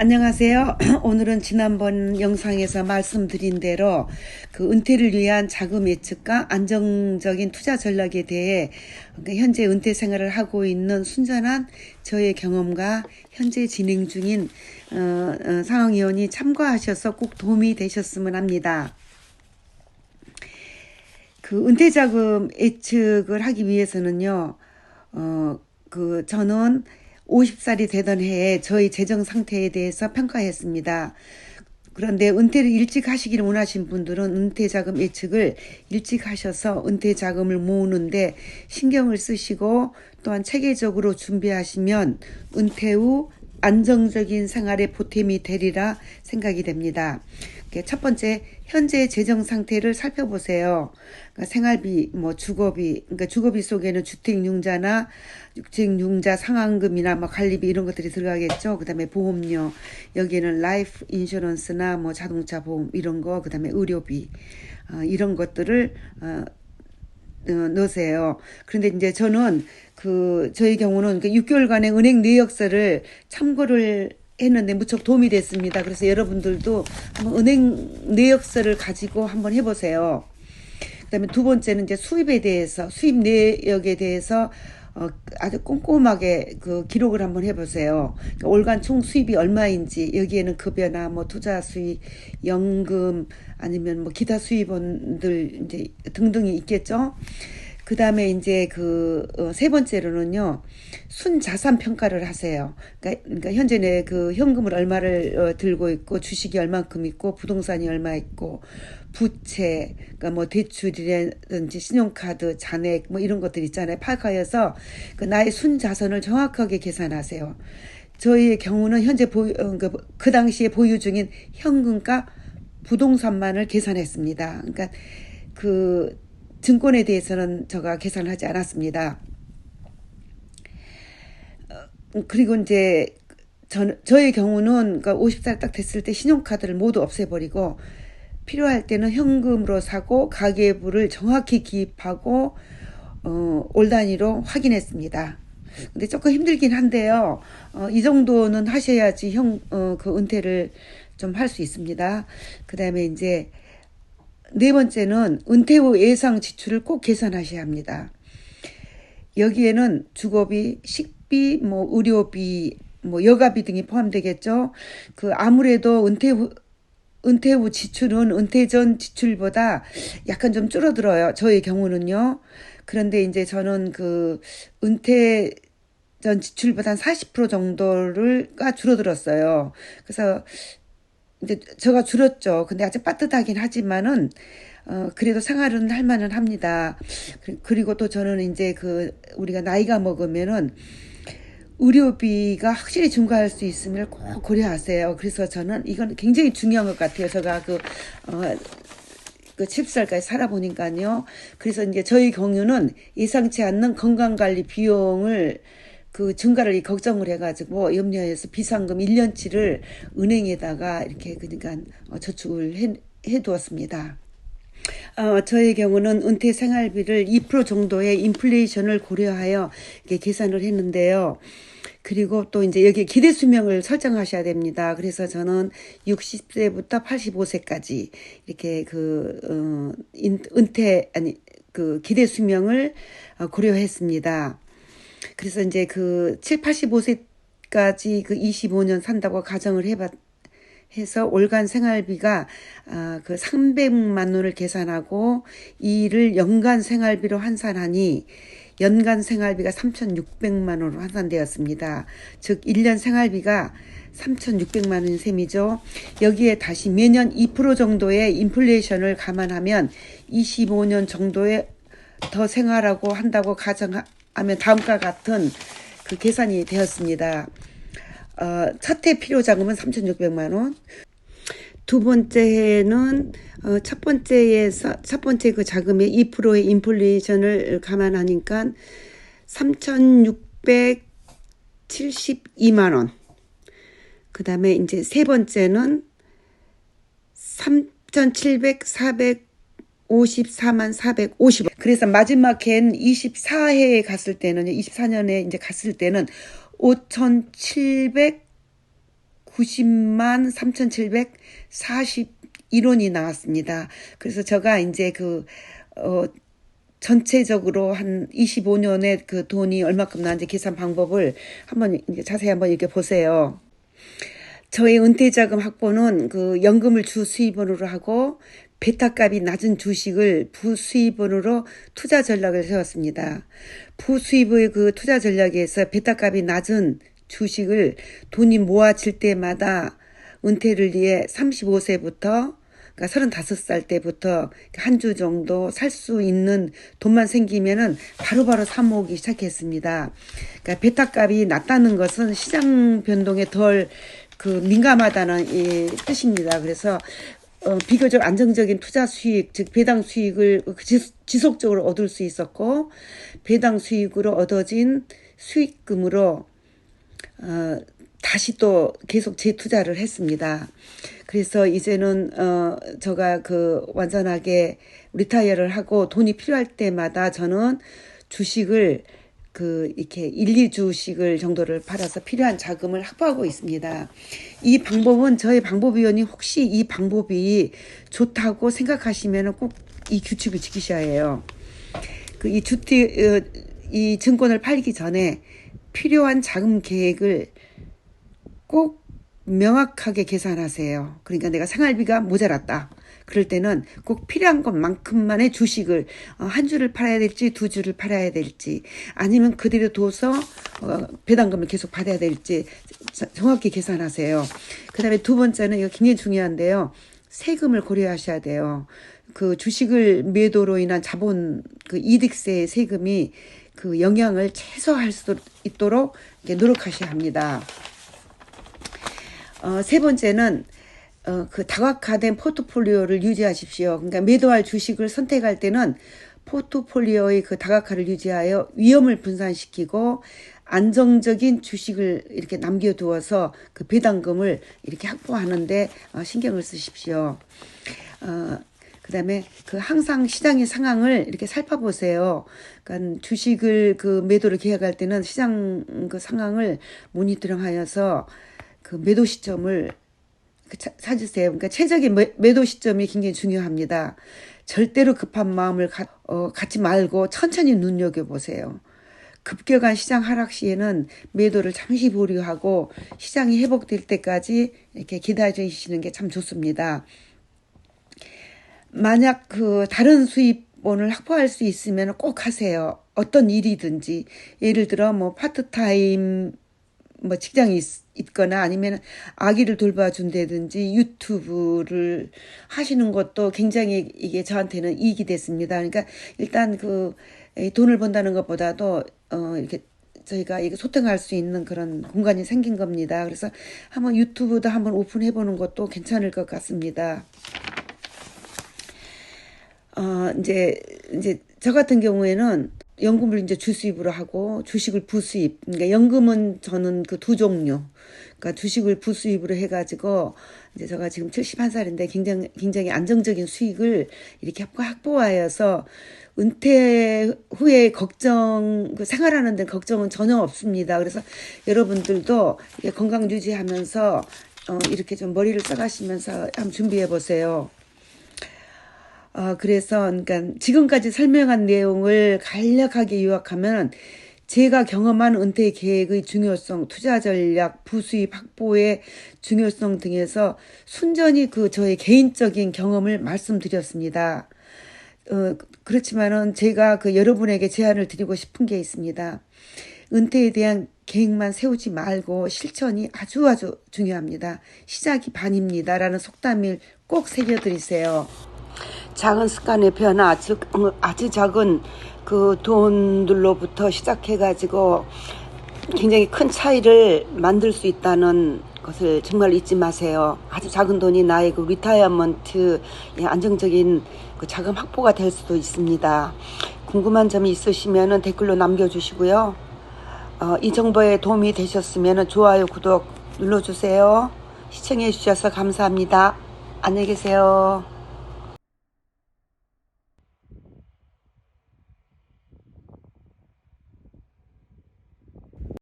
안녕하세요. 오늘은 지난번 영상에서 말씀드린 대로 그 은퇴를 위한 자금 예측과 안정적인 투자 전략에 대해 현재 은퇴 생활을 하고 있는 순전한 저의 경험과 현재 진행 중인 상황위원이 참고하셔서 꼭 도움이 되셨으면 합니다. 그 은퇴 자금 예측을 하기 위해서는요, 저는 50살이 되던 해에 저희 재정 상태에 대해서 평가했습니다. 그런데 은퇴를 일찍 하시기를 원하신 분들은 은퇴자금 예측을 일찍 하셔서 은퇴자금을 모으는데 신경을 쓰시고 또한 체계적으로 준비하시면 은퇴 후 안정적인 생활에 보탬이 되리라 생각이 됩니다. 첫 번째, 현재 재정 상태를 살펴보세요. 그러니까 생활비, 주거비, 그러니까 주거비 속에는 주택융자나 주택융자 상환금이나 관리비 이런 것들이 들어가겠죠. 그다음에 보험료, 여기에는 라이프 인슈런스나 자동차 보험 이런 거, 그다음에 의료비 이런 것들을 넣으세요. 그런데 이제 저는 저희 경우는 6개월간의 은행 내역서를 참고를 했는데 무척 도움이 됐습니다. 그래서 여러분들도 한번 은행 내역서를 가지고 한번 해보세요. 그다음에 두 번째는 이제 수입에 대해서, 수입 내역에 대해서 아주 꼼꼼하게 기록을 한번 해보세요. 그러니까 월간 총 수입이 얼마인지, 여기에는 급여나 투자 수입, 연금, 아니면 기타 수입원들 이제 등등이 있겠죠. 그 다음에 이제 세 번째로는요, 순자산 평가를 하세요. 그러니까 현재 내 현금을 얼마를 들고 있고, 주식이 얼만큼 있고, 부동산이 얼마 있고, 부채, 그러니까 대출이라든지 신용카드, 잔액, 이런 것들 있잖아요. 파악하여서 나의 순자산을 정확하게 계산하세요. 저희의 경우는 현재 그 당시에 보유 중인 현금과 부동산만을 계산했습니다. 그러니까 증권에 대해서는 제가 계산을 하지 않았습니다. 그리고 이제 저의 경우는 50살 딱 됐을 때 신용카드를 모두 없애버리고 필요할 때는 현금으로 사고 가계부를 정확히 기입하고 올 단위로 확인했습니다. 근데 조금 힘들긴 한데요. 이 정도는 하셔야지 은퇴를 좀 할 수 있습니다. 그 다음에 이제 네 번째는 은퇴 후 예상 지출을 꼭 계산하셔야 합니다. 여기에는 주거비, 식비, 의료비, 여가비 등이 포함되겠죠. 아무래도 은퇴 후 지출은 은퇴 전 지출보다 약간 좀 줄어들어요. 저의 경우는요. 그런데 이제 저는 은퇴 전 지출보다 한 40% 정도가 줄어들었어요. 그래서 이제 제가 줄였죠. 근데 아직 빠듯하긴 하지만은 그래도 생활은 할 만은 합니다. 그리고 또 저는 이제 우리가 나이가 먹으면은 의료비가 확실히 증가할 수 있음을 꼭 고려하세요. 그래서 저는 이건 굉장히 중요한 것 같아요. 제가 70살까지 살아보니까요. 그래서 이제 저희 경우는 예상치 않는 건강관리 비용을 증가를 걱정을 해가지고 염려해서 비상금 1년치를 은행에다가 이렇게 저축을 해두었습니다. 저의 경우는 은퇴 생활비를 2% 정도의 인플레이션을 고려하여 계산을 했는데요. 그리고 또 이제 여기 기대 수명을 설정하셔야 됩니다. 그래서 저는 60세부터 85세까지 이렇게 기대 수명을 고려했습니다. 그래서 이제 85세까지 25년 산다고 가정을 해서 월간 생활비가 300만 원을 계산하고 이를 연간 생활비로 환산하니 연간 생활비가 3,600만 원으로 환산되었습니다. 즉 1년 생활비가 3,600만 원인 셈이죠. 여기에 다시 매년 2% 정도의 인플레이션을 감안하면 25년 정도의 더 생활하고 한다고 가정하면 다음과 같은 계산이 되었습니다. 첫 해 필요자금은 3,600만 원. 두 번째는 첫 번째 자금의 2%의 인플레이션을 감안하니까 3,672만 원. 그 다음에 이제 세 번째는 3,754만 450원. 그래서 마지막 해엔 24년에 갔을 때는 5,709 90만 3,741원이 나왔습니다. 그래서 제가 이제 전체적으로 한 25년에 그 돈이 얼마큼 나왔는지 계산 방법을 한번 자세히 한번 이렇게 보세요. 저의 은퇴자금 확보는 그 연금을 주 수입원으로 하고 베타값이 낮은 주식을 부수입원으로 투자 전략을 세웠습니다. 부수입의 그 투자 전략에서 베타값이 낮은 주식을 돈이 모아질 때마다 은퇴를 위해 35세부터 그러니까 35살 때부터 한 주 정도 살 수 있는 돈만 생기면은 바로바로 사 모으기 시작했습니다. 그러니까 베타값이 낮다는 것은 시장 변동에 덜 민감하다는 이 뜻입니다. 그래서 비교적 안정적인 투자 수익, 즉 배당 수익을 지속적으로 얻을 수 있었고, 배당 수익으로 얻어진 수익금으로 다시 또 계속 재투자를 했습니다. 그래서 이제는 제가 완전하게 리타이어를 하고 돈이 필요할 때마다 저는 주식을 이렇게 1, 2주씩을 정도를 팔아서 필요한 자금을 확보하고 있습니다. 이 방법은 저희 방법위원이 혹시 이 방법이 좋다고 생각하시면 꼭 이 규칙을 지키셔야 해요. 이 증권을 팔기 전에 필요한 자금 계획을 꼭 명확하게 계산하세요. 그러니까 내가 생활비가 모자랐다. 그럴 때는 꼭 필요한 것만큼만의 주식을 한 주를 팔아야 될지 2주를 팔아야 될지 아니면 그대로 둬서 배당금을 계속 받아야 될지 정확히 계산하세요. 그 다음에 두 번째는 이거 굉장히 중요한데요. 세금을 고려하셔야 돼요. 주식을 매도로 인한 자본 이득세 세금이 영향을 최소화할 수 있도록 노력하셔야 합니다. 세 번째는 다각화된 포트폴리오를 유지하십시오. 그러니까 매도할 주식을 선택할 때는 포트폴리오의 다각화를 유지하여 위험을 분산시키고 안정적인 주식을 이렇게 남겨두어서 배당금을 이렇게 확보하는데 신경을 쓰십시오. 그 다음에 항상 시장의 상황을 이렇게 살펴보세요. 그러니까 주식을 매도를 계획할 때는 시장 상황을 모니터링 하여서 매도 시점을 찾으세요. 그러니까 최적의 매도 시점이 굉장히 중요합니다. 절대로 급한 마음을 갖지 말고 천천히 눈여겨보세요. 급격한 시장 하락 시에는 매도를 잠시 보류하고 시장이 회복될 때까지 이렇게 기다리시는 게 참 좋습니다. 만약 다른 수입원을 확보할 수 있으면 꼭 하세요. 어떤 일이든지. 예를 들어 파트타임 직장이 있거나 아니면 아기를 돌봐준다든지 유튜브를 하시는 것도 굉장히 이게 저한테는 이익이 됐습니다. 그러니까 일단 돈을 번다는 것보다도 이렇게 저희가 이거 소통할 수 있는 그런 공간이 생긴 겁니다. 그래서 한번 유튜브도 한번 오픈해 보는 것도 괜찮을 것 같습니다. 이제 저 같은 경우에는 연금을 이제 주수입으로 하고 주식을 부수입. 그러니까 연금은 저는 두 종류. 그러니까 주식을 부수입으로 해가지고 이제 제가 지금 71살인데 굉장히 안정적인 수익을 이렇게 확보하여서 은퇴 후에 생활하는 데 걱정은 전혀 없습니다. 그래서 여러분들도 건강 유지하면서 이렇게 좀 머리를 써가시면서 한번 준비해 보세요. 그래서 그러니까 지금까지 설명한 내용을 간략하게 요약하면 제가 경험한 은퇴 계획의 중요성, 투자 전략, 부수입 확보의 중요성 등에서 순전히 저의 개인적인 경험을 말씀드렸습니다. 그렇지만은 제가 여러분에게 제안을 드리고 싶은 게 있습니다. 은퇴에 대한 계획만 세우지 말고 실천이 아주 중요합니다. 시작이 반입니다라는 속담을 꼭 새겨드리세요. 작은 습관의 변화, 즉 아주 작은 돈들로부터 시작해가지고 굉장히 큰 차이를 만들 수 있다는 것을 정말 잊지 마세요. 아주 작은 돈이 나의 리타이어먼트 안정적인 자금 확보가 될 수도 있습니다. 궁금한 점이 있으시면 댓글로 남겨주시고요. 이 정보에 도움이 되셨으면 좋아요, 구독 눌러주세요. 시청해 주셔서 감사합니다. 안녕히 계세요.